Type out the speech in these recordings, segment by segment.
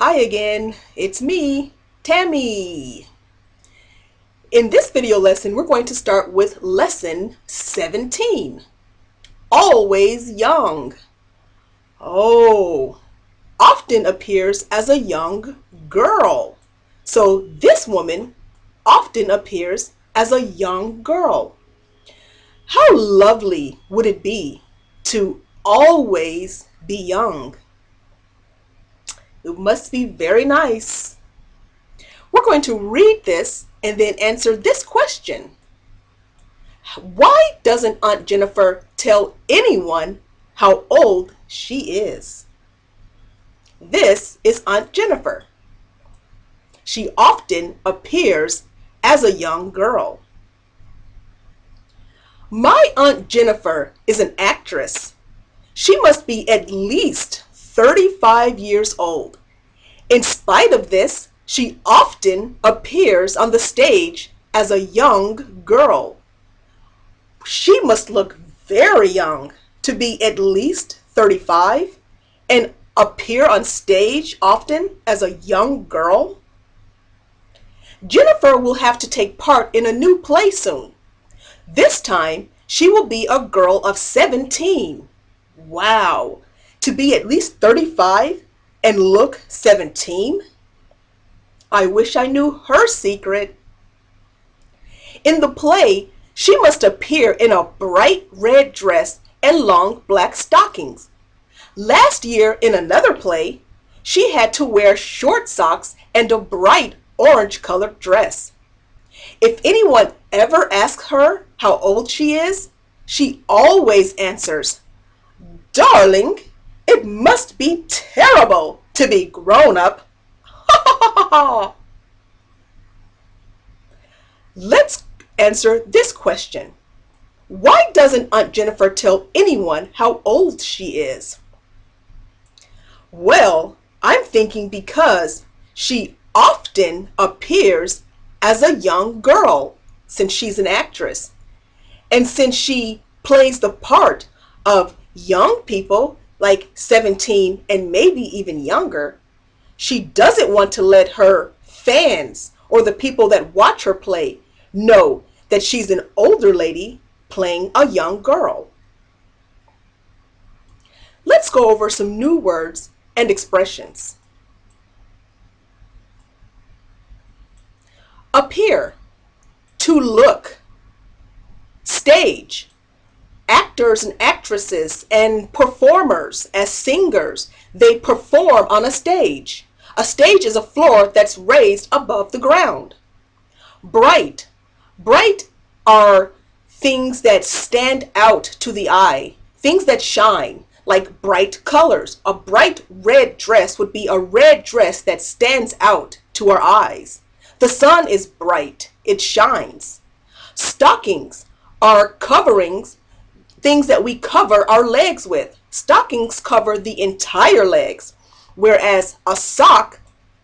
Hi again, it's me, Tammy. In this video lesson, we're going to start with lesson 17. Always young. Oh, often appears as a young girl. So this woman often appears as a young girl. How lovely would it be to always be young? It must be very nice. We're going to read this and then answer this question. Why doesn't Aunt Jennifer tell anyone how old she is? This is Aunt Jennifer. She often appears as a young girl. My Aunt Jennifer is an actress. She must be at least 35 years old. In spite of this, she often appears on the stage as a young girl. She must look very young to be at least 35 and appear on stage often as a young girl. Jennifer will have to take part in a new play soon. This time, she will be a girl of 17. Wow, to be at least 35 and look 17? I wish I knew her secret. In the play, she must appear in a bright red dress and long black stockings. Last year in another play, she had to wear short socks and a bright orange colored dress. If anyone ever asks her how old she is, she always answers, "Darling, it must be terrible to be grown up." Let's answer this question. Why doesn't Aunt Jennifer tell anyone how old she is? Well, I'm thinking because she often appears as a young girl since she's an actress. And since she plays the part of young people, like 17 and maybe even younger, she doesn't want to let her fans or the people that watch her play know that she's an older lady playing a young girl. Let's go over some new words and expressions. Appear, to look. Stage, actors and actresses and performers as singers. They perform on a stage. A stage is a floor that's raised above the ground. Bright. Bright are things that stand out to the eye, things that shine, like bright colors. A bright red dress would be a red dress that stands out to our eyes. The sun is bright, it shines. Stockings are coverings, things that we cover our legs with. Stockings cover the entire legs, whereas a sock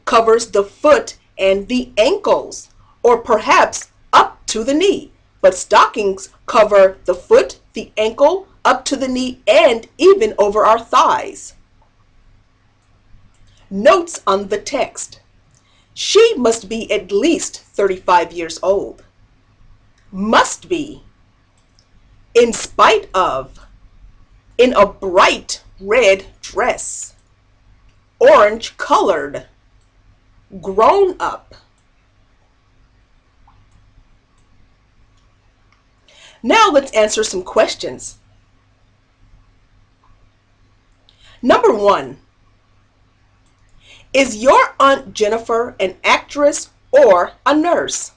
covers the foot and the ankles, or perhaps up to the knee. But stockings cover the foot, the ankle, up to the knee, and even over our thighs. Notes on the text. She must be at least 35 years old. Must be. In spite of. In a bright red dress. Orange colored. Grown up. Now let's answer some questions. Number 1. Is your Aunt Jennifer an actress or a nurse?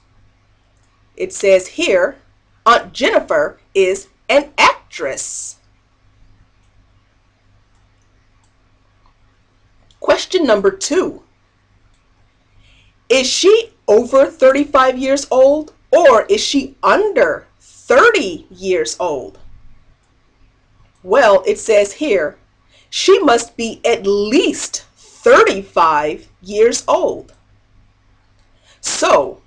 It says here, Aunt Jennifer is an actress. Question number 2. Is she over 35 years old or is she under 30 years old? Well, it says here, she must be at least 35 years old. So,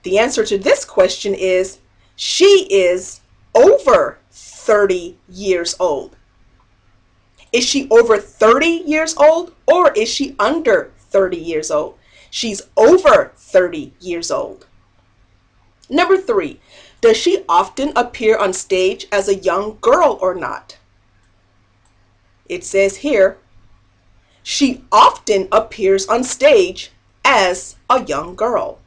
the answer to this question is, she is over 30 years old. Is she over 30 years old or is she under 30 years old. She's over 30 years old. Number 3, does she often appear on stage as a young girl or not? It says here, she often appears on stage as a young girl.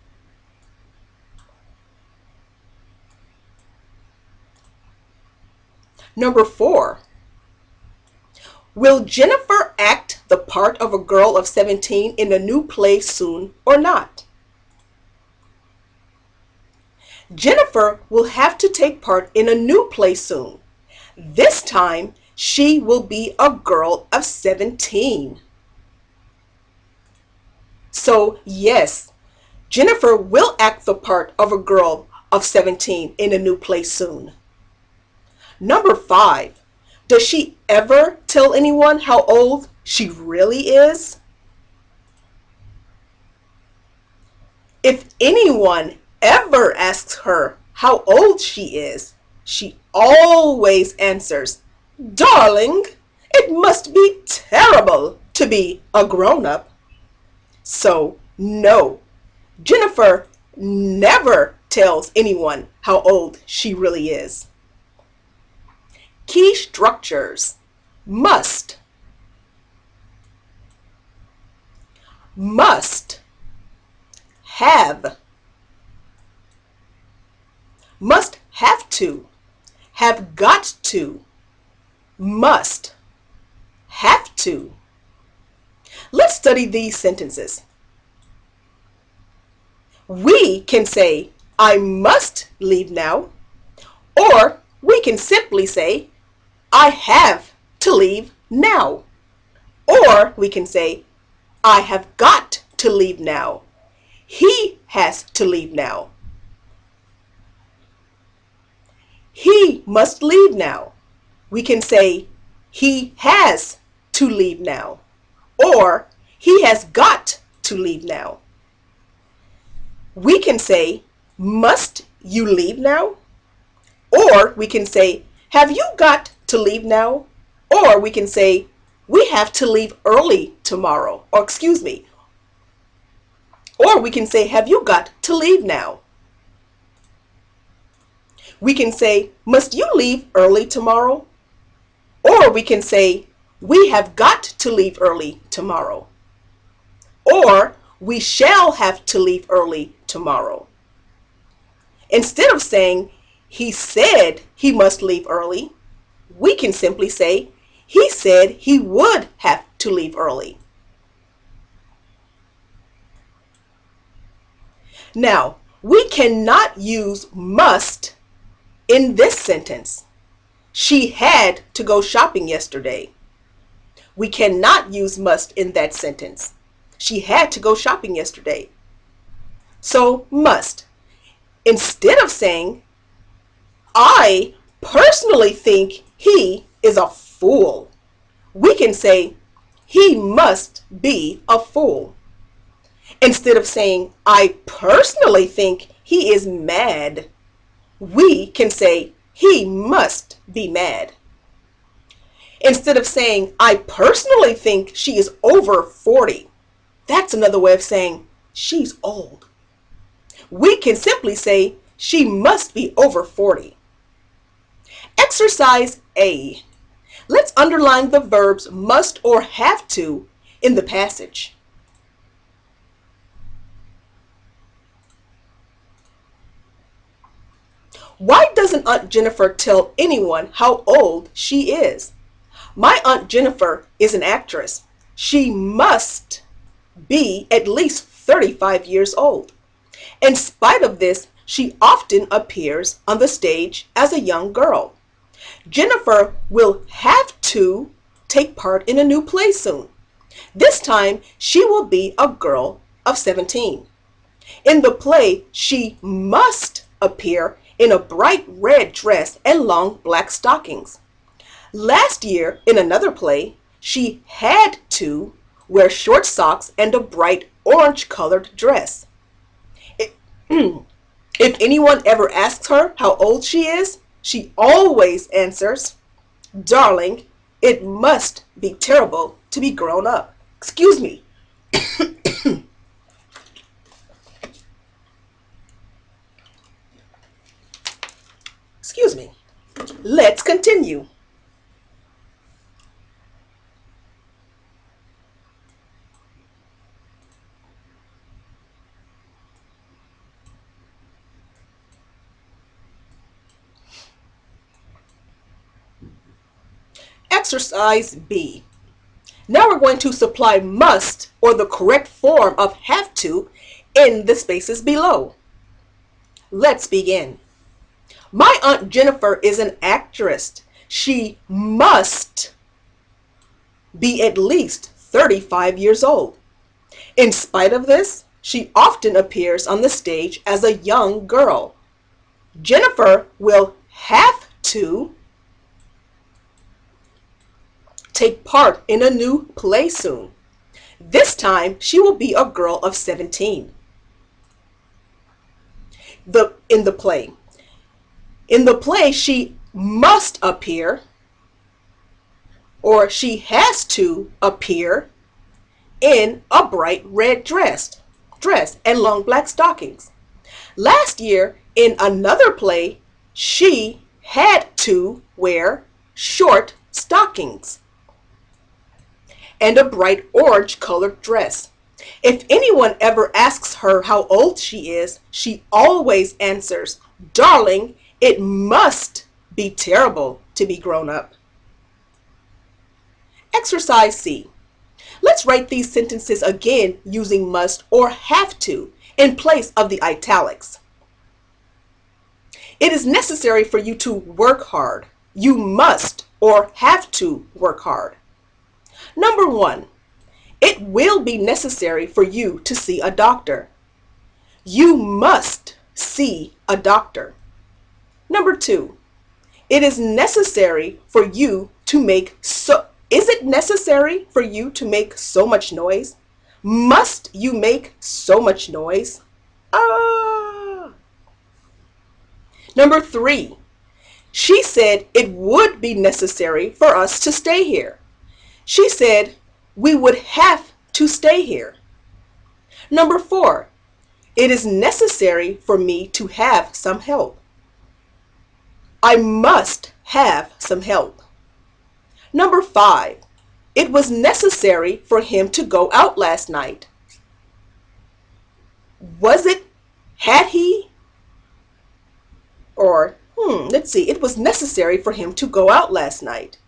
Number 4, will Jennifer act the part of a girl of 17 in a new play soon or not? Jennifer will have to take part in a new play soon. This time, she will be a girl of 17. So, yes, Jennifer will act the part of a girl of 17 in a new play soon. Number 5, does she ever tell anyone how old she really is? If anyone ever asks her how old she is, she always answers, "Darling, it must be terrible to be a grown-up." So, no, Jennifer never tells anyone how old she really is. Key structures: must, must, have, must have to, have got to, must, have to. Let's study these sentences. We can say, I must leave now, or we can simply say, I have to leave now. Or we can say, I have got to leave now. He has to leave now. He must leave now. We can say, he has to leave now. Or he has got to leave now. We can say, must you leave now? Or we can say, have you got to leave now? Or we can say, we have to leave early tomorrow. Or excuse me. Or we can say, have you got to leave now? We can say, must you leave early tomorrow? Or we can say, we have got to leave early tomorrow. Or we shall have to leave early tomorrow. Instead of saying, he said he must leave early, we can simply say, he said he would have to leave early. Now, we cannot use must in this sentence. She had to go shopping yesterday. We cannot use must in that sentence. She had to go shopping yesterday. So, must. Instead of saying, I personally think he is a fool, we can say, he must be a fool. Instead of saying, I personally think he is mad, we can say, he must be mad. Instead of saying, I personally think she is over 40, that's another way of saying, she's old. We can simply say, she must be over 40. Exercise A. Let's underline the verbs must or have to in the passage. Why doesn't Aunt Jennifer tell anyone how old she is? My Aunt Jennifer is an actress. She must be at least 35 years old. In spite of this, she often appears on the stage as a young girl. Jennifer will have to take part in a new play soon. This time, she will be a girl of 17. In the play, she must appear in a bright red dress and long black stockings. Last year, in another play, she had to wear short socks and a bright orange-colored dress. If anyone ever asks her how old she is, she always answers, "Darling, it must be terrible to be grown up." Excuse me. Excuse me. Let's continue. Exercise B. Now we're going to supply must, or the correct form of have to, in the spaces below. Let's begin. My Aunt Jennifer is an actress. She must be at least 35 years old. In spite of this, she often appears on the stage as a young girl. Jennifer will have to take part in a new play soon. This time, she will be a girl of 17. In the play, she must appear, or she has to appear, in a bright red dress and long black stockings. Last year, in another play, she had to wear short stockings and a bright orange colored dress. If anyone ever asks her how old she is, she always answers, "Darling, it must be terrible to be grown up." Exercise C. Let's write these sentences again using must or have to in place of the italics. It is necessary for you to work hard. You must or have to work hard. Number 1, it will be necessary for you to see a doctor. You must see a doctor. Number 2, it is necessary for you to make Is it necessary for you to make so much noise? Must you make so much noise? Number 3, she said it would be necessary for us to stay here. She said we would have to stay here. Number 4, it is necessary for me to have some help. I must have some help. Number 5, it was necessary for him to go out last night. Was it, had he, or, let's see, it was necessary for him to go out last night.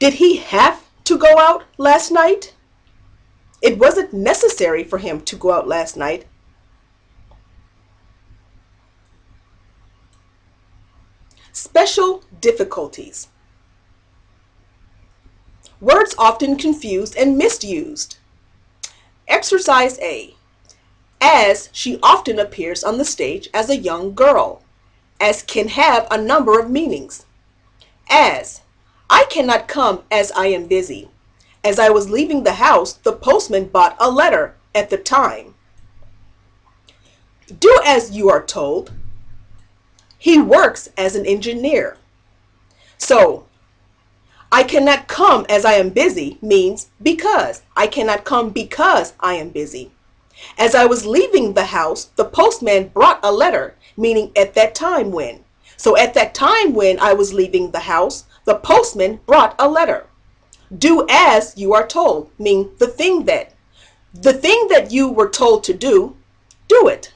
Did he have to go out last night? It wasn't necessary for him to go out last night. Special difficulties. Words often confused and misused. Exercise A. As she often appears on the stage as a young girl. As can have a number of meanings. As, I cannot come as I am busy. As I was leaving the house, the postman bought a letter at the time. Do as you are told. He works as an engineer. So, I cannot come as I am busy means because. I cannot come because I am busy. As I was leaving the house, the postman brought a letter, meaning at that time when. So at that time when I was leaving the house, the postman brought a letter. Do as you are told, mean the thing that you were told to do, do it.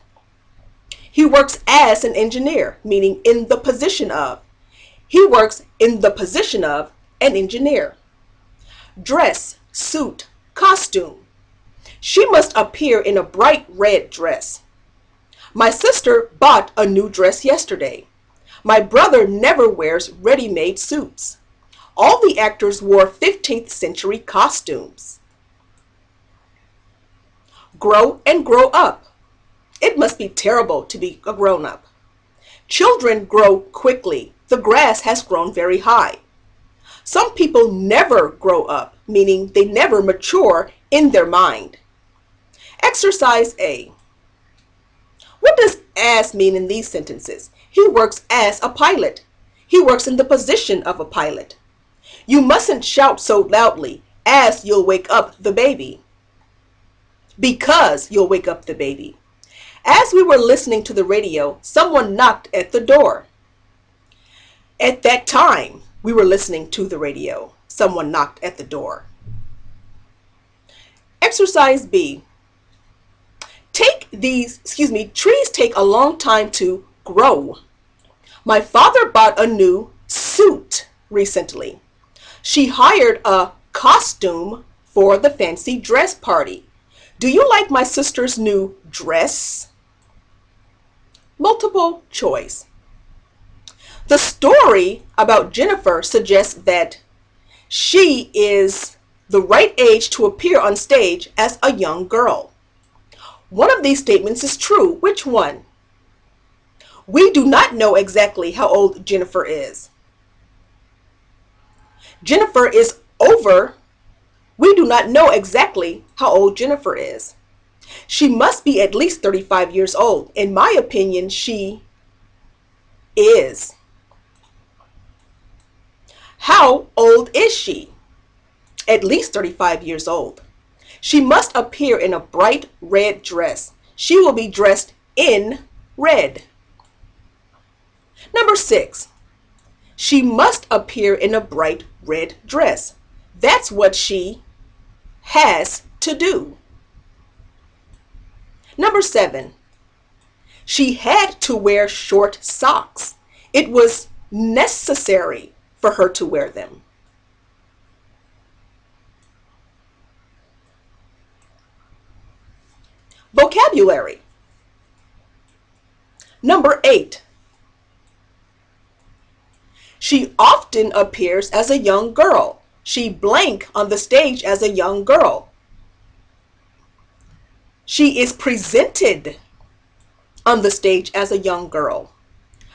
He works as an engineer, meaning in the position of. He works in the position of an engineer. Dress, suit, costume. She must appear in a bright red dress. My sister bought a new dress yesterday. My brother never wears ready-made suits. All the actors wore 15th century costumes. Grow and grow up. It must be terrible to be a grown-up. Children grow quickly. The grass has grown very high. Some people never grow up, meaning they never mature in their mind. Exercise A. What does as mean in these sentences? He works as a pilot. He works in the position of a pilot. You mustn't shout so loudly. as you'll wake up the baby. Because you'll wake up the baby. As we were listening to the radio, someone knocked at the door. At that time, we were listening to the radio. Someone knocked at the door. Exercise B. Trees take a long time to grow. My father bought a new suit recently. She hired a costume for the fancy dress party. Do you like my sister's new dress? Multiple choice. The story about Jennifer suggests that she is the right age to appear on stage as a young girl. One of these statements is true. Which one? We do not know exactly how old Jennifer is. Jennifer is over. We do not know exactly how old Jennifer is. She must be at least 35 years old. In my opinion, she is. How old is she? At least 35 years old. She must appear in a bright red dress. She will be dressed in red. Number 6. She must appear in a bright red dress. That's what she has to do. Number 7. She had to wear short socks. It was necessary for her to wear them. Vocabulary. Number 8. She often appears as a young girl. She blank on the stage as a young girl. She is presented on the stage as a young girl.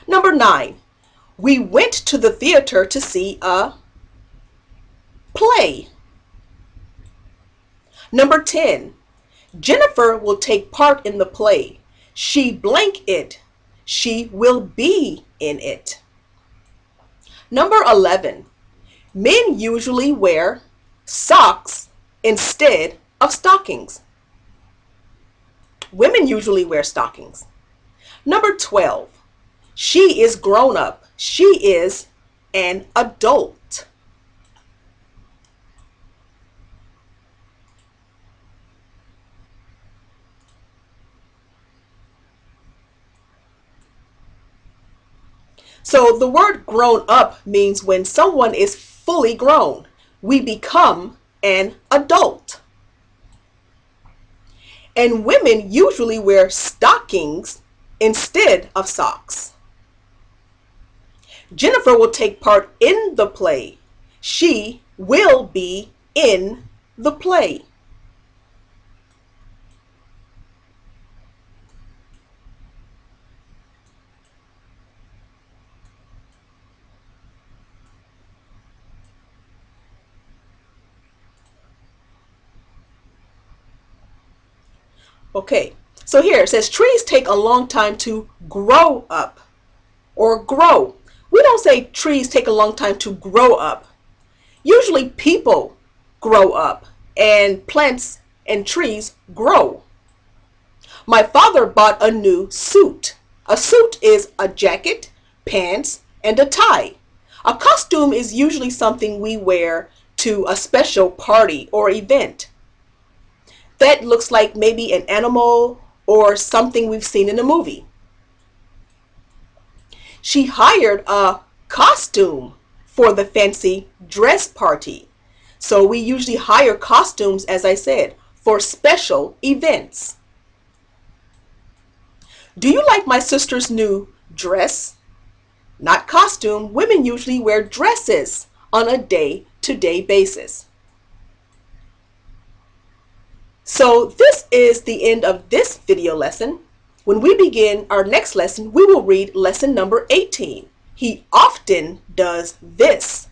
Number 9. We went to the theater to see a play. Number 10. Jennifer will take part in the play. She blank it. She will be in it. Number 11. Men usually wear socks instead of stockings. Women usually wear stockings. Number 12. She is grown up. She is an adult. So the word grown up means when someone is fully grown. We become an adult. And women usually wear stockings instead of socks. Jennifer will take part in the play. She will be in the play. Okay, so here it says trees take a long time to grow up or grow. We don't say trees take a long time to grow up. Usually people grow up and plants and trees grow. My father bought a new suit. A suit is a jacket, pants, and a tie. A costume is usually something we wear to a special party or event. That looks like maybe an animal or something we've seen in a movie. She hired a costume for the fancy dress party. So we usually hire costumes, as I said, for special events. Do you like my sister's new dress? Not costume. Women usually wear dresses on a day-to-day basis. So this is the end of this video lesson. When we begin our next lesson, we will read lesson number 18. He often does this.